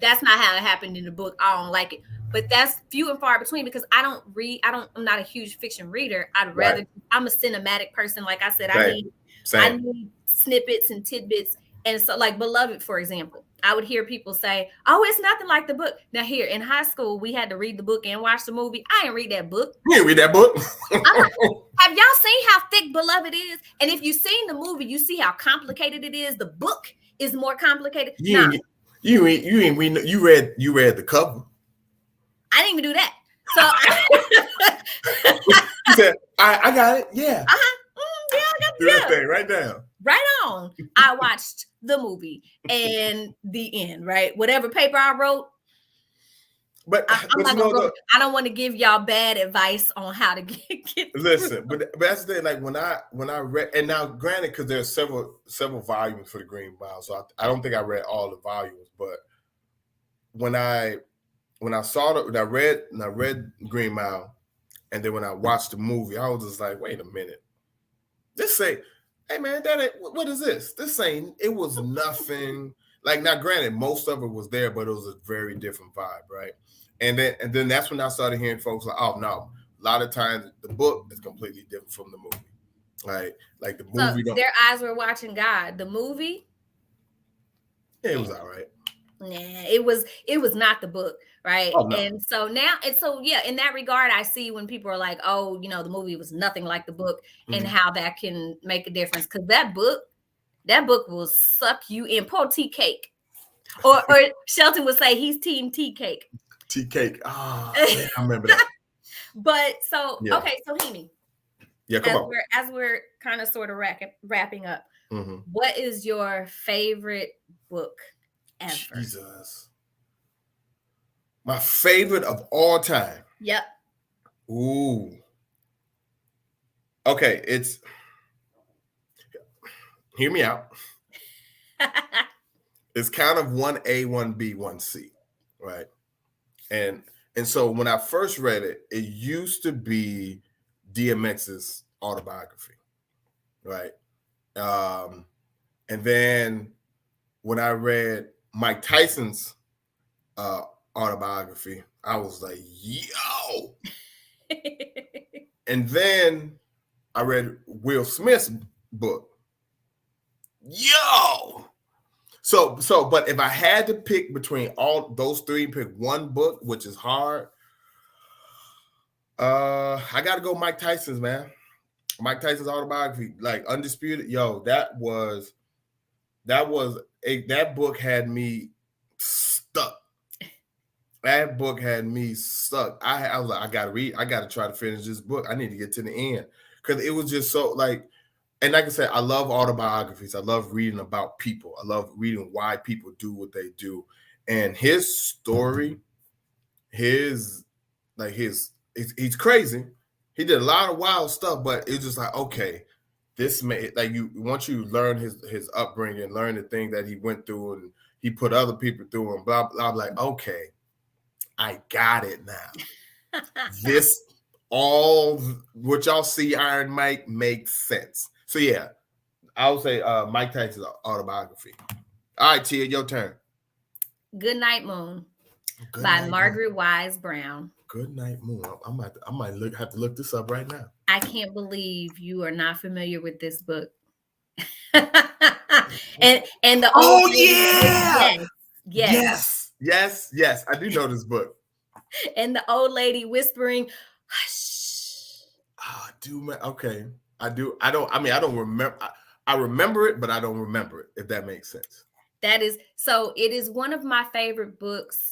that's not how it happened in the book. I don't like it. But that's few and far between because I'm not a huge fiction reader. I'd rather, I'm a cinematic person. Like I said, I need snippets and tidbits. And so like Beloved, for example, I would hear people say, oh, it's nothing like the book. Now here in high school, we had to read the book and watch the movie. I didn't read that book. You didn't read that book? Have y'all seen how thick Beloved is? And if you've seen the movie, you see how complicated it is. The book is more complicated. You read the cover. I didn't even do that. So you said, I got it. Yeah. Yeah, I got do that thing right down. Right on. I watched the movie and the end, right? Whatever paper I wrote. But I don't want to give y'all bad advice on how to get listen, but that's the thing. Like when I read, and now granted, because there's several volumes for The Green Mile, so I don't think I read all the volumes. But when I read Green Mile, and then when I watched the movie, I was just like, wait a minute. Hey man, what is this? It was nothing. Like, now granted, most of it was there, but it was a very different vibe, right? And then that's when I started hearing folks like, oh no, lot of times the book is completely different from the movie. Like the movie. So their eyes were watching God. The movie, it was all right. Nah, it was not the book, right? Oh, no. And so now, and so yeah, in that regard, I see when people are like, "Oh, you know, the movie was nothing like the book," and how that can make a difference. Because that book will suck you in. Poor tea cake, or Shelton would say he's team tea cake. Tea cake. Oh, man, I remember that. But so okay, so Hemi. Yeah, come on. As we're kind of sort of wrapping up, what is your favorite book ever? Jesus. My favorite of all time. Yep. Ooh. Okay, hear me out. It's kind of 1A, 1B, 1C, right? And so when I first read it, it used to be DMX's autobiography, right? And then when I read Mike Tyson's autobiography, I was like, yo. And then I read Will Smith's book. Yo. So, but if I had to pick between all those three, pick one book, which is hard, I got to go Mike Tyson's, man. Mike Tyson's autobiography, like Undisputed. Yo, that book had me stuck. That book had me stuck. I was like, I got to try to finish this book. I need to get to the end because it was just so like, and like I said, I love autobiographies. I love reading about people. I love reading why people do what they do. And his story, he's crazy. He did a lot of wild stuff, but it's just like, okay, this may like you once you learn his upbringing, learn the thing that he went through and he put other people through and blah blah. I'm like, okay, I got it now. This all what y'all see Iron Mike makes sense. So yeah, I would say Mike Tyson's autobiography. All right, Tia, your turn. Good Night Moon by Margaret Wise Brown. Good Night Moon. I might have to look this up right now. I can't believe you are not familiar with this book. and the yes, I do know this book. And the old lady whispering, hush. Oh, okay. I don't remember. I remember it, but I don't remember it, if that makes sense. It is one of my favorite books.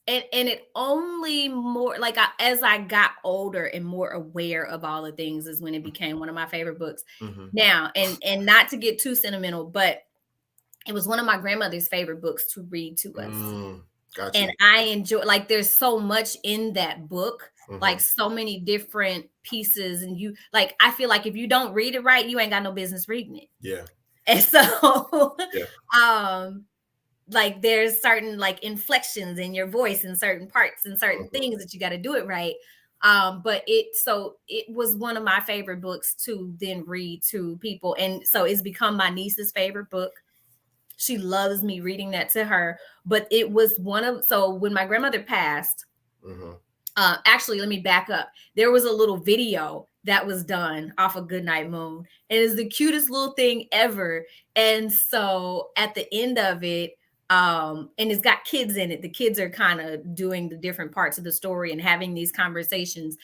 And it only more like as I got older and more aware of all the things is when it became one of my favorite books. Now, and not to get too sentimental, but it was one of my grandmother's favorite books to read to us. Gotcha. And I enjoy, like, there's so much in that book, like so many different pieces. And you, like, I feel like if you don't read it right, you ain't got no business reading it. Yeah. And so, like there's certain like inflections in your voice in certain parts and certain things that you got to do it right. But it was one of my favorite books to then read to people. And so it's become my niece's favorite book. She loves me reading that to her, but it was so when my grandmother passed, actually, let me back up. There was a little video that was done off of Good Night Moon. And it's the cutest little thing ever. And so at the end of it, and it's got kids in it. The kids are kind of doing the different parts of the story and having these conversations.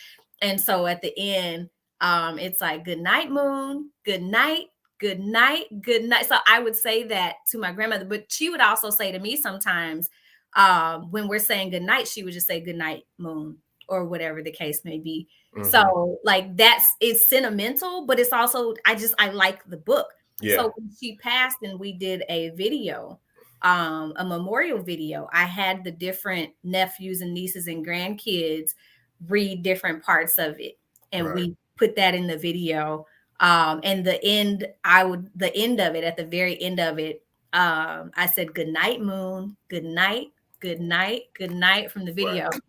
And so at the end, it's like, good night, Moon, good night, good night, good night. So I would say that to my grandmother, but she would also say to me sometimes, when we're saying good night, she would just say good night, Moon, or whatever the case may be. So like it's sentimental, but it's also, I like the book. Yeah. So when she passed and we did a video, a memorial video, I had the different nephews and nieces and grandkids read different parts of it. And we put that in the video. And the end of it, at the very end of it, I said, good night, Moon, good night, good night, good night from the video. Right.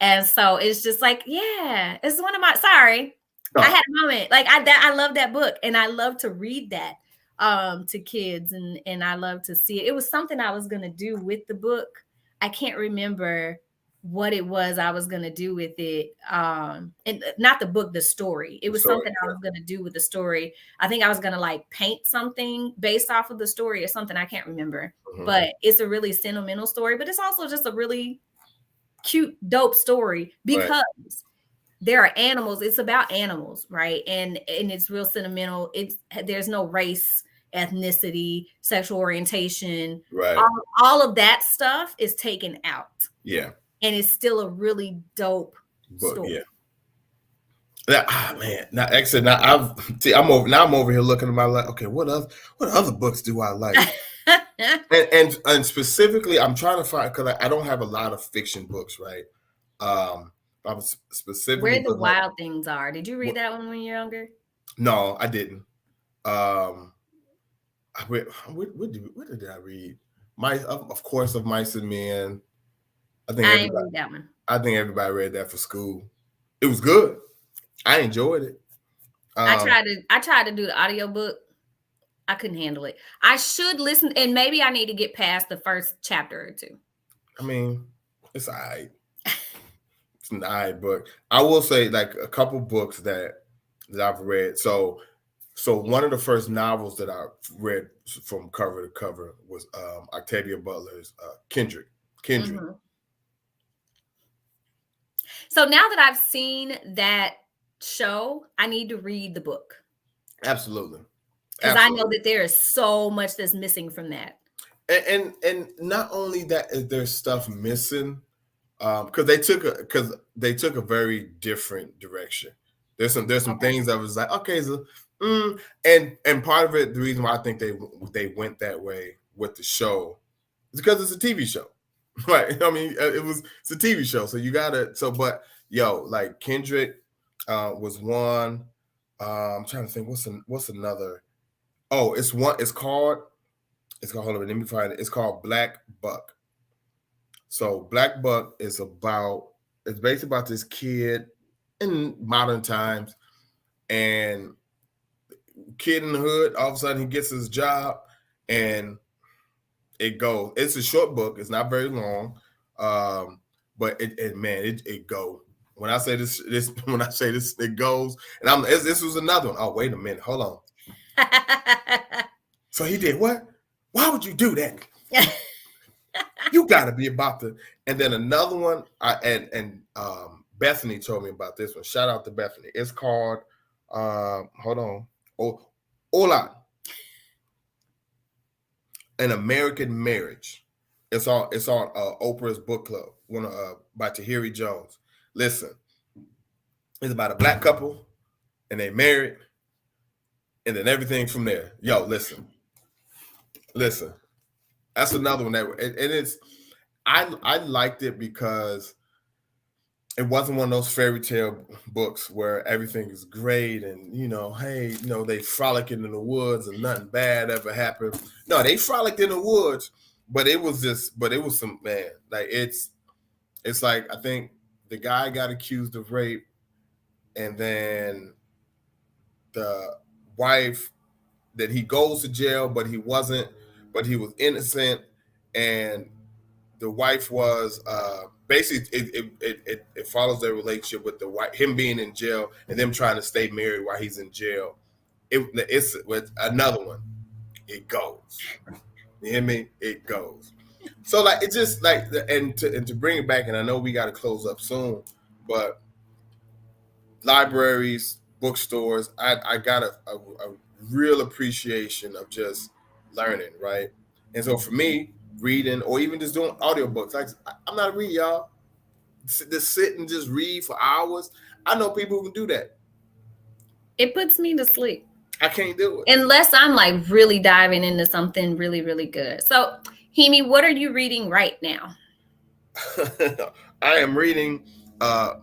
And so it's just like, yeah, it's one of my, I had a moment. Like I love that book and I love to read that to kids and I love to see it. It was something I was going to do with the book. I can't remember what it was I was going to do with it. And not the book, the story. It was something I was going to do with the story. I think I was going to like paint something based off of the story or something. I can't remember, but it's a really sentimental story, but it's also just a really cute, dope story because there are animals. It's about animals, right? And it's real sentimental. There's no race, ethnicity, sexual orientation, right? All of that stuff is taken out. Yeah. And it's still a really dope story. Yeah. Man. Now, actually, I'm over here looking at my life. Okay, what other books do I like? and specifically, I'm trying to find, because I don't have a lot of fiction books, right? I was specifically Where the Wild Things Are. Did you read that one when you're younger? No, I didn't. What did I read? Of course, of Mice and Men. I didn't read that one. I think everybody read that for school. It was good. I enjoyed it. I tried to do the audiobook. I couldn't handle it. I should listen, and maybe I need to get past the first chapter or two. I mean, it's all right. It's an all right book. I will say, like, a couple books that I've read. So one of the first novels that I read from cover to cover was Octavia Butler's Kindred. Mm-hmm. So now that I've seen that show, I need to read the book. Absolutely. Because I know that there is so much that's missing from that. And not only that, is there stuff missing, because they took a very different direction. There's some things that was like, okay, so and part of it, the reason why I think they went that way with the show is because it's a TV show. Right. I mean, it's a TV show. So you gotta, but like Kindred was one. I'm trying to think what's another. Oh, it's called hold on, let me find it. It's called Black Buck. So Black Buck is basically about this kid in modern times, and kid in the hood, all of a sudden he gets his job, and it's a short book. It's not very long. But it goes. When I say this, it goes. And this was another one. Oh, wait a minute. Hold on. So he did what? Why would you do that? You gotta be about to. And then another one, Bethany told me about this one. Shout out to Bethany. It's called hold on. Hola. An American Marriage. It's on Oprah's book club, by Tahiri Jones. Listen, it's about a Black couple, and they married, and then everything from there. Yo, listen. That's another one I liked it because it wasn't one of those fairy tale books where everything is great and hey, they frolicking in the woods and nothing bad ever happened. No, they frolicked in the woods, but it was some, man, like it's like, I think the guy got accused of rape, and then the wife, that he goes to jail, but he was innocent, and the wife was basically it follows their relationship with the wife, him being in jail and them trying to stay married while he's in jail. It's with another one. It goes. You hear me? It goes. So like, it's just like, and to bring it back, and I know we got to close up soon, but libraries, bookstores, I got a real appreciation of just learning, right? And so for me, reading or even just doing audiobooks, like, I'm not a reader, y'all. Just sit and just read for hours. I know people who can do that. It puts me to sleep. I can't do it. Unless I'm like really diving into something really, really good. So, Hemi, what are you reading right now? I am reading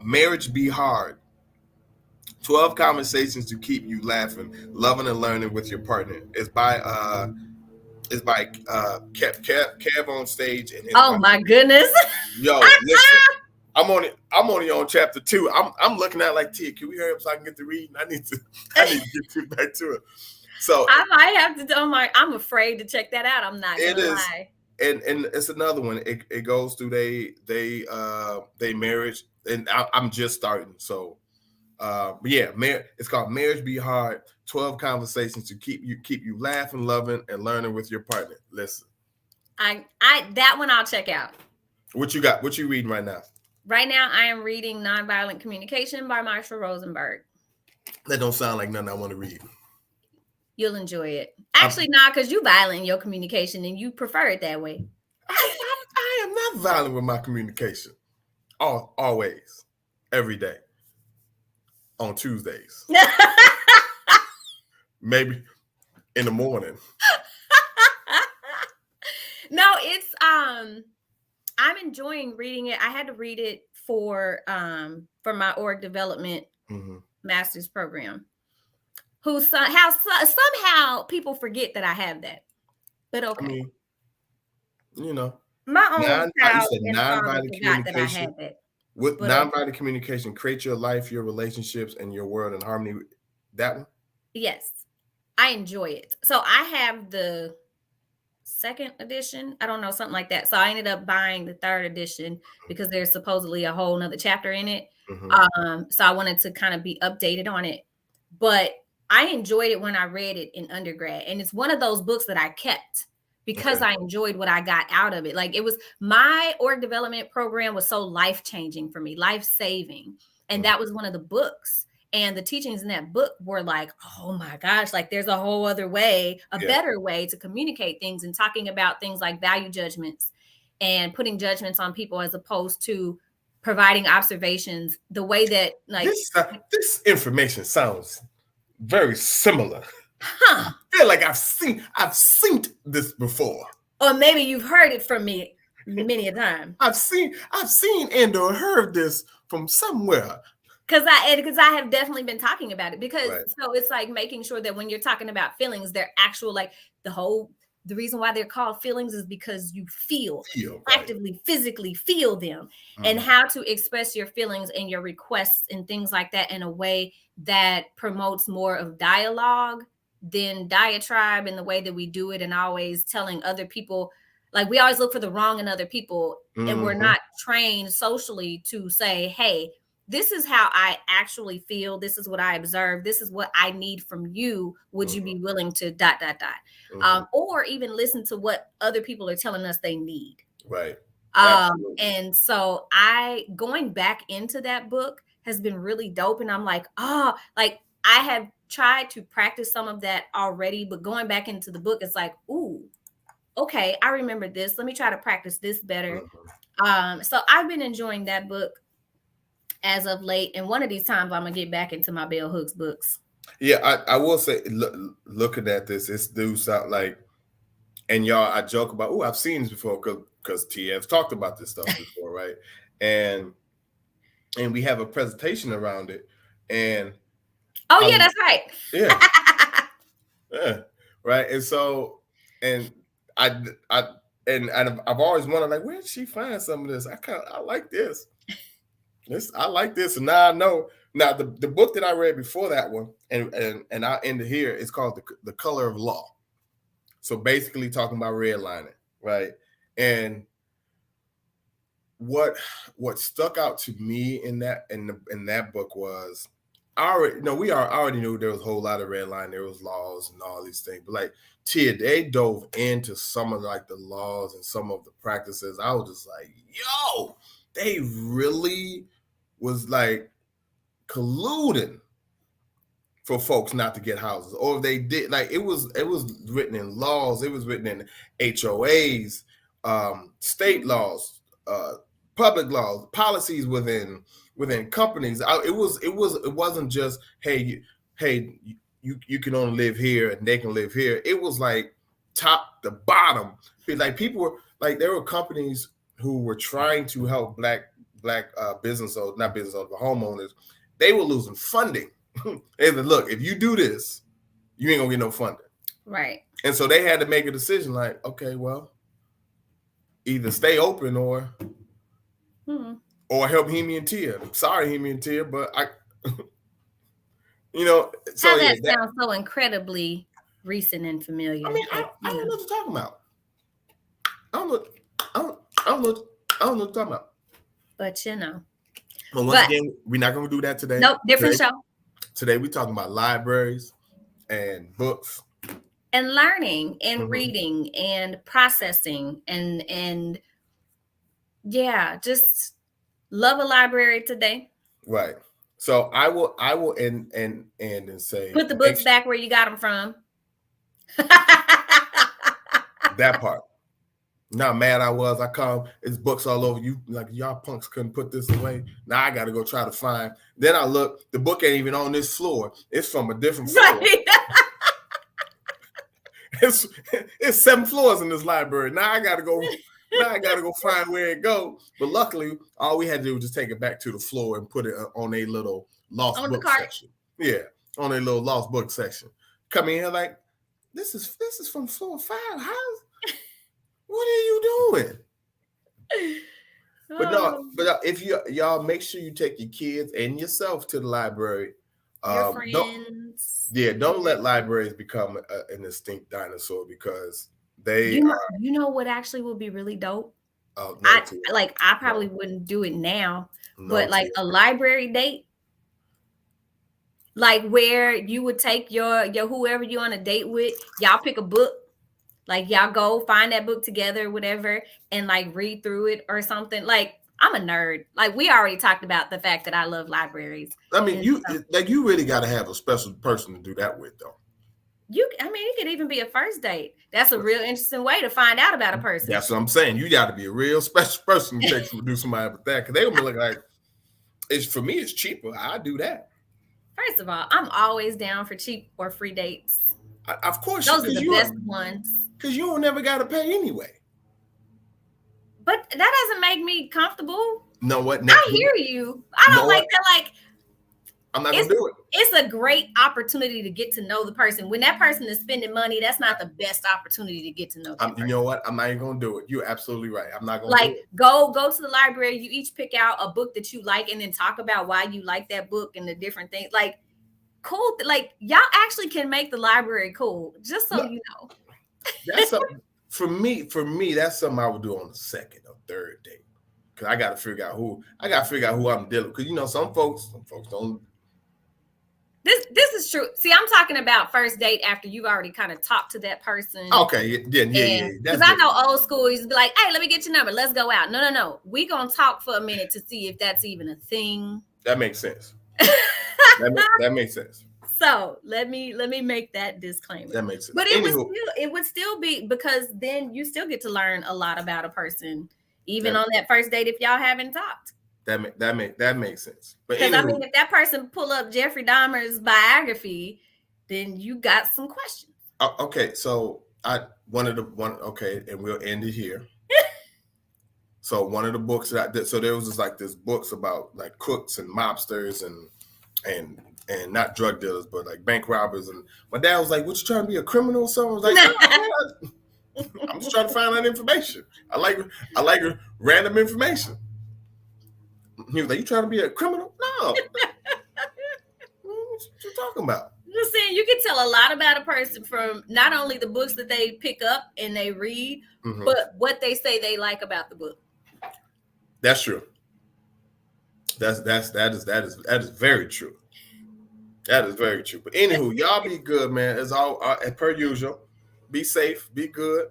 Marriage Be Hard. 12 Conversations to Keep You Laughing, Loving and Learning with Your Partner. It's by Kev on stage. And my goodness. Yo, listen. I'm only on chapter 2. I'm looking at it like, Tia, can we hurry up so I can get to reading? I need to get back to it. So I might have to I'm afraid to check that out. I'm not gonna lie. and it's another one. It goes through they marriage, and I'm just starting. So, but yeah, it's called Marriage Be Hard. 12 conversations to keep you laughing, loving, and learning with your partner. Listen, I that one I'll check out. What you got? What you reading right now? Right now, I am reading Nonviolent Communication by Marshall Rosenberg. That don't sound like nothing I want to read. You'll enjoy it. Actually, not because you violent in your communication and you prefer it that way. I am not violent with my communication. Always. Every day. On Tuesdays. Maybe in the morning. No, it's I'm enjoying reading it. I had to read it for my org development master's program. Somehow people forget that I have that. But okay. I mean, you know, my own child nonviolent forgot that I had that. With nonviolent communication, create your life, your relationships, and your world in harmony. That one? Yes. I enjoy it. So I have the second edition. I don't know, something like that. So I ended up buying the third edition because there's supposedly a whole nother chapter in it. So I wanted to kind of be updated on it. But I enjoyed it when I read it in undergrad. And it's one of those books that I kept because I enjoyed what I got out of it. Like, it was, my org development program was so life-changing for me, life-saving. And that was one of the books. And the teachings in that book were like, oh my gosh, like there's a whole other way, better way to communicate things, and talking about things like value judgments and putting judgments on people as opposed to providing observations, the way that like this information sounds very similar. I feel like I've seen this before. Or maybe you've heard it from me many a time. I've seen and or heard this from somewhere. Because I have definitely been talking about it, because so it's like making sure that when you're talking about feelings, they're actual, like the reason why they're called feelings is because you feel actively, physically feel them, and how to express your feelings and your requests and things like that in a way that promotes more of dialogue than diatribe, in the way that we do it, and always telling other people, like we always look for the wrong in other people, and we're not trained socially to say, hey, this is how I actually feel. This is what I observe. This is what I need from you. Would you be willing to ... Or even listen to what other people are telling us they need. Right. And so going back into that book has been really dope. And I'm like, like I have tried to practice some of that already, but going back into the book, it's like, ooh, okay, I remember this. Let me try to practice this better. So I've been enjoying that book as of late, and one of these times I'm gonna get back into my Bell Hooks books. Yeah, I will say, looking at this do sound like, and y'all, I joke about, I've seen this before because TF's talked about this stuff before, right? And we have a presentation around it, and yeah, that's right. Yeah, right. And so, and I've always wondered, like, where did she find some of this? I like this. I like this, and now I know. Now the book that I read before that one, and I end it here, is called the Color of Law. So basically talking about redlining, right? And what stuck out to me in that book was, we already knew there was a whole lot of redlining, there was laws and all these things, but like Tia, they dove into some of like the laws and some of the practices. I was just like, yo, they really was like colluding for folks not to get houses, or if they did, like it was written in laws, it was written in HOAs, state laws, public laws, policies within companies. It wasn't just hey you can only live here and they can live here. It was like top to bottom. Like people were like, there were companies who were trying to help black business owners, not business owners, but homeowners. They were losing funding. They said, look, if you do this, you ain't gonna get no funding. Right. And so they had to make a decision like, okay, well, either stay open or help Hemi and Tia. I'm sorry, Hemi and Tia, but so how that sounds so incredibly recent and familiar. I mean, I don't know what you're talking about. I don't know. I don't know. I don't know what you're talking about. But you know. But once again, we're not going to do that today. Nope, different show. Today we're talking about libraries and books. And learning and reading and processing and yeah, just love a library today. Right. So I will end and say put the books back where you got them from. That part. Now mad I was. I come, it's books all over you. Like, y'all punks couldn't put this away. Now I got to go try to find. Then I look, the book ain't even on this floor. It's from a different floor. Right. It's 7 floors in this library. Now I got to go find where it go. But luckily, all we had to do was just take it back to the floor and put it on a little lost book section. Yeah, on a little lost book section. Come in here like, this is from floor 5. What are you doing? But no, but if y'all make sure you take your kids and yourself to the library. Your friends. Don't let libraries become an extinct dinosaur, because they you know what actually would be really dope? I probably wouldn't do it now, but like a library date. Like where you would take your whoever you're on a date with, y'all pick a book. Like y'all go find that book together, whatever, and like read through it or something. Like, I'm a nerd. Like, we already talked about the fact that I love libraries. I mean, you really got to have a special person to do that with, though. It could even be a first date. That's a real interesting way to find out about a person. That's what I'm saying. You got to be a real special person to do somebody with that, because they gonna be like, for me, it's cheaper. I do that. First of all, I'm always down for cheap or free dates. Of course, those are the best ones. Because you don't never got to pay anyway. But that doesn't make me comfortable. No, what? I hear you. I don't like that. Like, I'm not going to do it. It's a great opportunity to get to know the person. When that person is spending money, that's not the best opportunity to get to know them. You know what? I'm not even going to do it. You're absolutely right. I'm not going to do it. Go to the library. You each pick out a book that you like and then talk about why you like that book and the different things. Like, cool. Like, y'all actually can make the library cool, just so you know. That's something for me. That's something I would do on the second or third date, because I got to figure out who I'm dealing with. Because some folks don't. This is true. See, I'm talking about first date after you've already kind of talked to that person. Okay, yeah. Because I know old school used to be like, "Hey, let me get your number. Let's go out." No. We gonna talk for a minute to see if that's even a thing. That makes sense. that makes sense. So let me make that disclaimer. That makes sense. But it would still be, because then you still get to learn a lot about a person, even on that first date, if y'all haven't talked. That makes sense. Because if that person pull up Jeffrey Dahmer's biography, then you got some questions. Okay, so and we'll end it here. So one of the books that I did, so there was just this books about like crooks and mobsters and not drug dealers, but like bank robbers. And my dad was like, "What, you trying to be a criminal or something?" I was like, "No, I'm just trying to find out information. I like random information." He was like, "You trying to be a criminal?" No. What you talking about? Just saying, you can tell a lot about a person from not only the books that they pick up and they read, but what they say they like about the book. That's true. That is very true. That is very true. But anywho, y'all be good, man. As per usual, be safe, be good.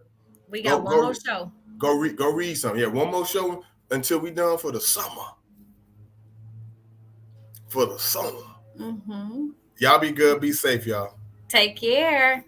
We got one more show. Go read something. Yeah, one more show until we done for the summer. Mm-hmm. Y'all be good. Be safe, y'all. Take care.